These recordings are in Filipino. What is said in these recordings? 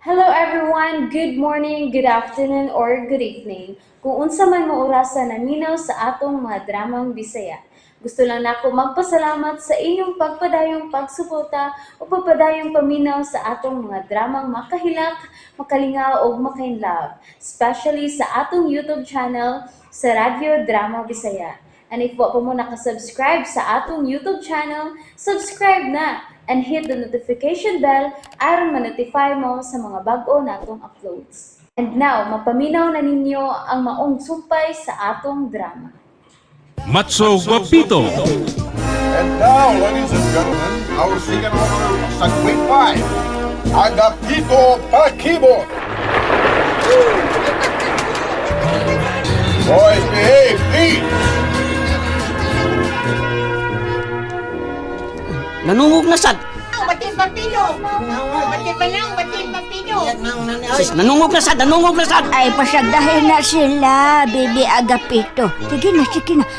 Hello everyone, good morning, good afternoon, or good evening. Kung unsa man mo orasan naminaw sa atong mga dramang Bisaya. Gusto lang nako magpasalamat sa inyong pagpadayong pagsuporta o pagpadayong paminaw sa atong mga dramang makahilak, makalingaw o makainlove, especially sa atong YouTube channel sa Radyo Drama Bisaya. And if wa pa mo nakasubscribe sa atong YouTube channel, subscribe na and hit the notification bell aron ma-notify mo sa mga bag-o natong uploads. And now, mapaminaw na ninyo ang maong sumpay sa atong drama. Matso Guapito. And now, ladies and gentlemen, our second over sa Grade 5, Agapito Paquibo. Boys, behave, please. Nanungog na sad. Batin papido! Batin manang, batin papido! Sis, nanungog na sad. Ay, pasagdahin na sila, Bibi Agapito. Sige na.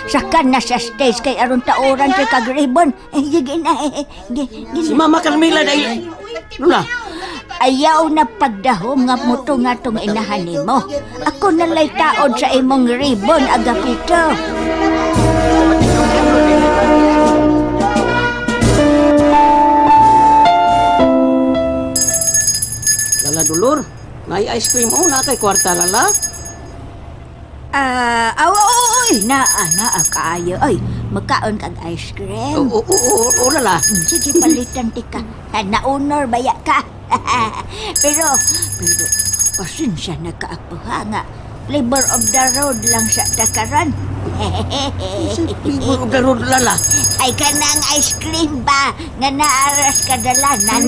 Sakan na sa stage kay aron taoran kay kagribon. Sige na, Si Mama Carmela dahil... Lula, Ayaw na pagdahom nga muto nga tong inahan mo. Ako nalay taod sa imong ribbon, Agapito. Lala Dulor, may ice cream o na kay kwarta lala. Oy, kaayo. Oy, magkaon kag ice cream. Oo, lala. Sige, palitan ti ka. Naunor baya ka. pero, pasensya na ka ako ha nga. Flavor of the road lang sa takaran. Flavor of the road lala. Ay kanang ice cream ba nga naaras kadalanan.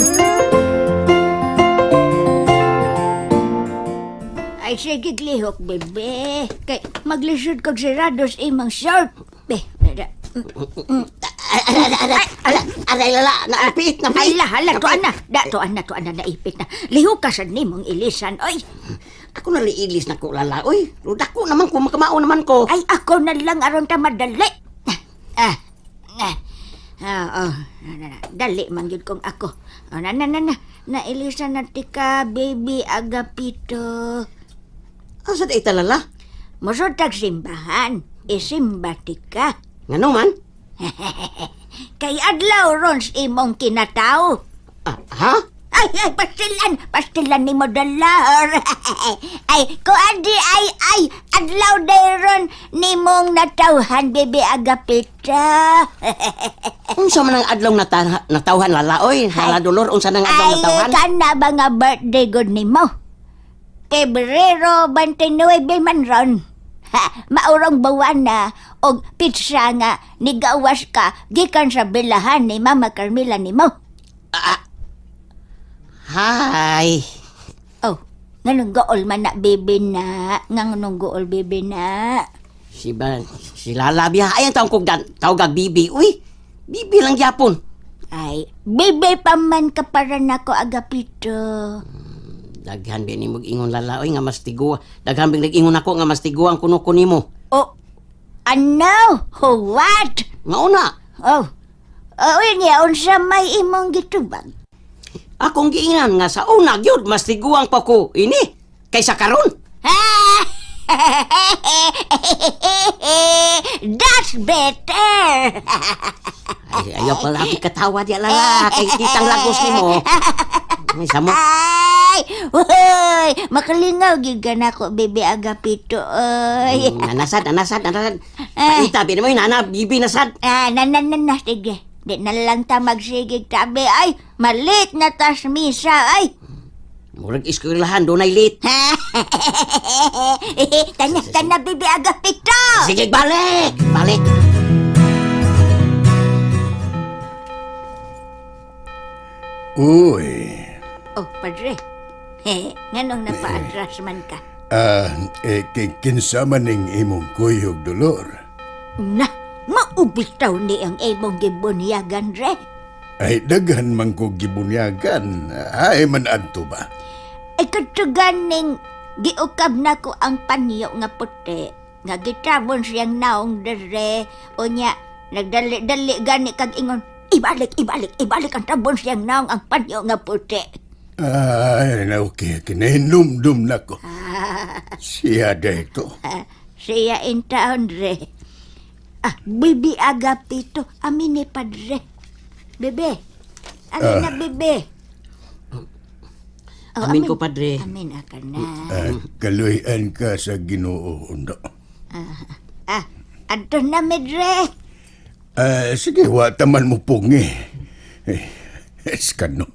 Ay sige lihok bebe. Kay maglisod kog sirados imong short. Be, Aray lala, naipit na ay hala, tuan na naipit na. Lihok ka sa nimong ilisan, oy. Ako naliilis na ko lala. Uy, dako naman ko, makamao naman ko. Ay, ako na lang aron ta madali. Dali man yun kong ako. Nailisan na tika, baby Agapito. Asa da lala? Musod tag simbahan. Isimba tika. Ngano man? Kay adlaw ron sa imong kinatao. Ha? Ay, pastilan ni mo dalar. Ay, kuandi adlaw dayron ni mong natawhan, baby Agapita. Unsa man ang adlaw natawhan lala? Oy, lala Dulor, unsa nang adlaw natawhan? Ay, kana ba nga birthday good ni mo? Pebrero 29 man ron. Maurong bawan na og pizza nga nigawas ka gikan sa bilahan ni Mama Carmela ni mo. Hi. Oh, nganong gool man na baby na. Nganong gool baby na. Si Lala biya. Ay, ang tawag Bibi. Uy, Bibi lang yapon. Ay, baby pa man ka para nako Agapito. Daghan bin ni ingon Lala. Uy, nga mas tiguan. Daghan bin nag-ingon ako nga mas tiguan kuno ko nimo. Oh, ano? What? Nga una. Oh, niya, unsa may imong gitubag? Akong giingan nga sa una gyud mas tiguang pa ko ini kaysa karon. That's better. Ay, ayaw pala katawa di Lala kay kitang lagos nimo. Ay, samo. Ay, uy, makalingaw gyud ka nako, baby Agapito. Oy. Nanasad. Paita bin mo nana Bibi nasad. Sige. Di na lang ta magsigig tabi. Ay, malit na tas misa. Ay. Murag eskwelahan dunay late. Tanya, baby Agapito. Sige, balik. Uy, Oh, padre. Nganong napa-atras man ka? kinsa man ning imong kuyog Dolor? Na, maubitaw ni ang imong gibunyagan, re. Ay daghan man ko gibunyagan. Ay man adto ba? Ay katuganing giukab na ko ang panyo nga puti. Nga gitabon siyang naong dere. O niya, nagdali-dali gani kag ingon. Ibalik ang tabon siyang naong ang panyo nga puti. Ay, na okay. Kinahinumdum na ko. Siya dito. Siya in town, re. Bibi Agapito, amin ni Padre. Bebe, amin na, bebe. Amin ko, Padre. Amin ka na. Kaluyan ka sa Ginoo, undo. Adto na, medre. Sige, wa taman mo pungi. Eskano.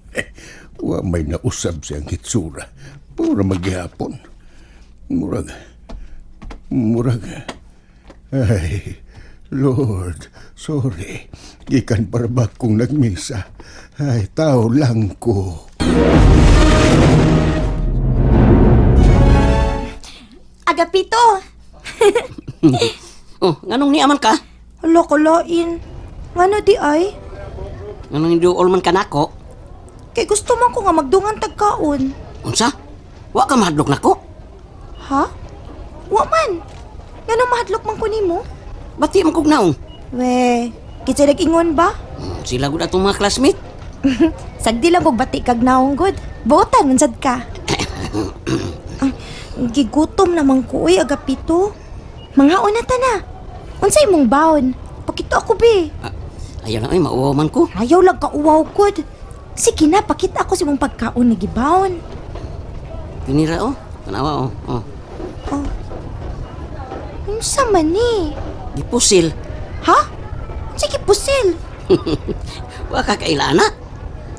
Wa may nausab siyang hitsura. Pura maghihapon. Murag. Ay, Lord, sorry. Gikan para ba kung nagmisa? Ay, tao lang ko. Agapito! Oh, nganong niaman ka? Hala, kalain. Ngano di ay? Nganong hindi man ka nako? Kay gusto man ko nga magdungan tagkaon. Unsa? Wa ka mahadlok nako? Ha? Wa man. Ngano mahadlok man ko nimo? Bati man kog naong. We, kitsa nag-ingon ba? Sila gud atong mga classmate. Sagdi lang kog bati kag naong good. Buotan man sad ka. Gigutom naman ko, Agapito. Manghaon na ta na. Unsay imong baon? Pakito ako, be. Ayaw na ay mauwaw man ko. Ayaw lang ka uwaw, good. Sige na, pakita ako sa imong pagkaon na gibaon. Pinira oh. Tanawa oh. Oh. Unsa man ni? Gipusil. Ha? Sige, pusil. Wa ka kailana.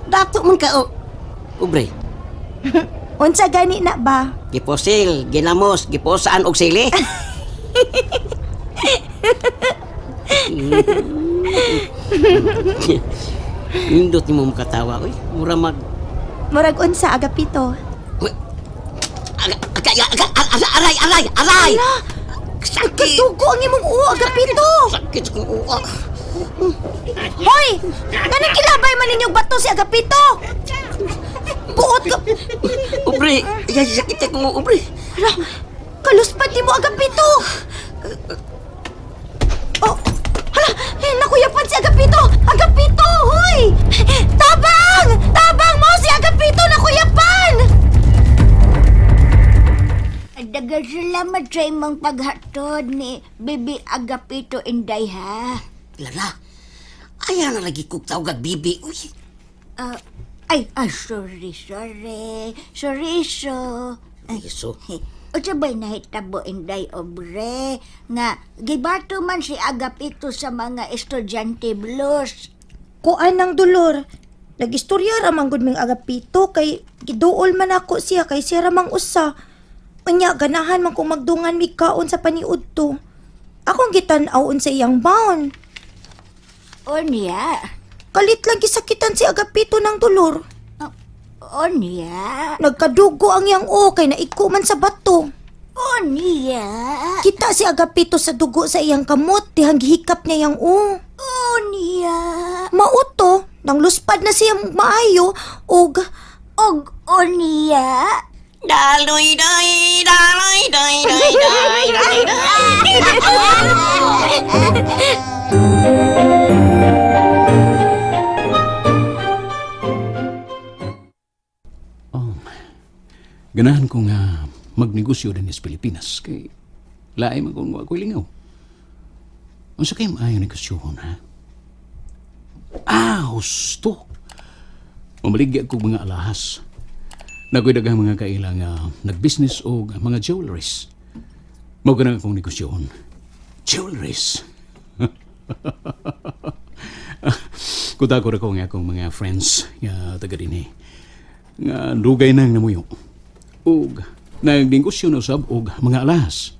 Dato man ka oh. Ubre. Unsa gani na ba? Gipusil, ginamos, giposaan og sili. Nindot ni mo makatawa, oy. Mura mag... Murag unsa, Agapito? Aray! Sakit! Katugo ang imong uo, Agapito! Sakit sa kong uwa. Hoy! Ganang kilabay man ninyong bato si Agapito! Buot ka... Ubre! Ay, sakit sa kong ubre. Hala, kaluspad ni mo, Agapito! Oh, hala, nakuyapan si Agapito! Agapito, hoy! Tabang! Tabang mo si Agapito, nakuyapan! Dagang salamat sa imong paghatod ni Bibi Agapito Inday, ha? Lala, ayaw na lagi kong tawag bibi. Uy, Sorry. Sorry, so. ay, so. O sabay nahitabo Inday, obre, nga gibato man si Agapito sa mga estudyante blues. Kuan ng dulor. Nag-istorya ramang gud ming Agapito kay giduol man ako siya kay siya ramang usa. Unya ganahan man kong magdungan mi kaon sa paniud to. Akong gitan-aw sa iyang baon. O niya? Kalit lang gisakitan si Agapito ng dulor. O niya? Nagkadugo ang iyang kay naiko man sa bato. O niya? Kita si Agapito sa dugo sa iyang kamot dihang gihikap niya iyang O niya? Mauto, nang luspad na siyang maayo og O niya? Daloy, day, daloy, day, day, day, day, day. Ganahan ko nga magnegosyo din sa Pilipinas kay laay man kung ako'y lingaw. Unsa kay maayo negosyohon, ha? Husto! Mamaligya ko mga alahas. Nakoy daghang mga kailang nag-business o mga jewelries. Mao ka na akong negosyohon. Jewelries! Kuta ko nga akong mga friends nga taga din nga dugay nang namuyo. Og nagdingkosyo na usab og mga alahas.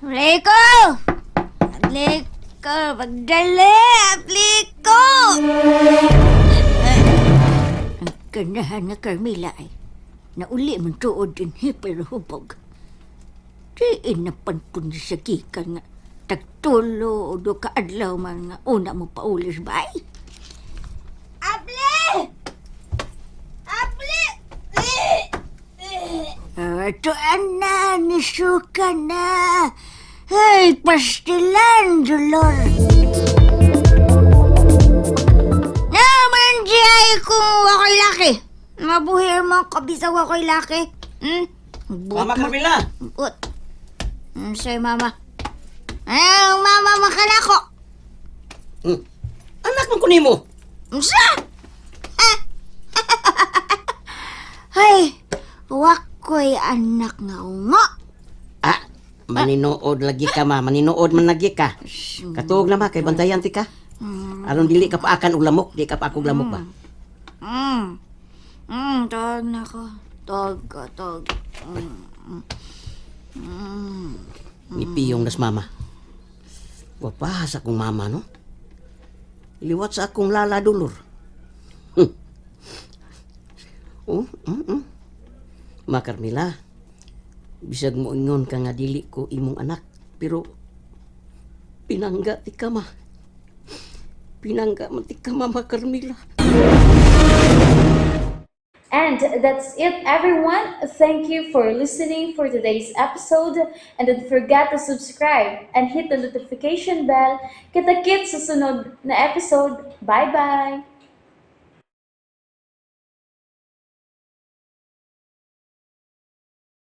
Apliko! Apliko! Magdali! Apliko! Ang ganahan na Carmela ay nauli man tuod din pero hubog. Diin na pantun sa gikan nga tagtulo o do kaadlaw man nga una mo paulis ba ay? Apli! Apli! Tuan na, nisuka na. Hey, pastilan, Dolor. Kabuhir mo, kabisaw ako'y laki. Mama Carmela! But, say mama. Ay, mama makalako. Anak man ko nimo. Sa? Ay, wakoy anak nga unga. Maninood lagi ka ma, maninood man lagi ka. Katuog na ma, kay bantayan ti ka. Aron dili ka pa akan og lamok, di ka pa akong lamok ba? Tog na ko. Tog. Nipiyong das mama. Wapas akong mama, no? Iliwat sa akong lala dulur. Ma Carmela, bisag mo ingon ka nga dili ko imong anak, pero pinangga ti ka ma. Pinangga man ti ka, Mama Carmela. And that's it, everyone. Thank you for listening for today's episode. And don't forget to subscribe and hit the notification bell. Kita-kits sa sunod na episode. Bye-bye!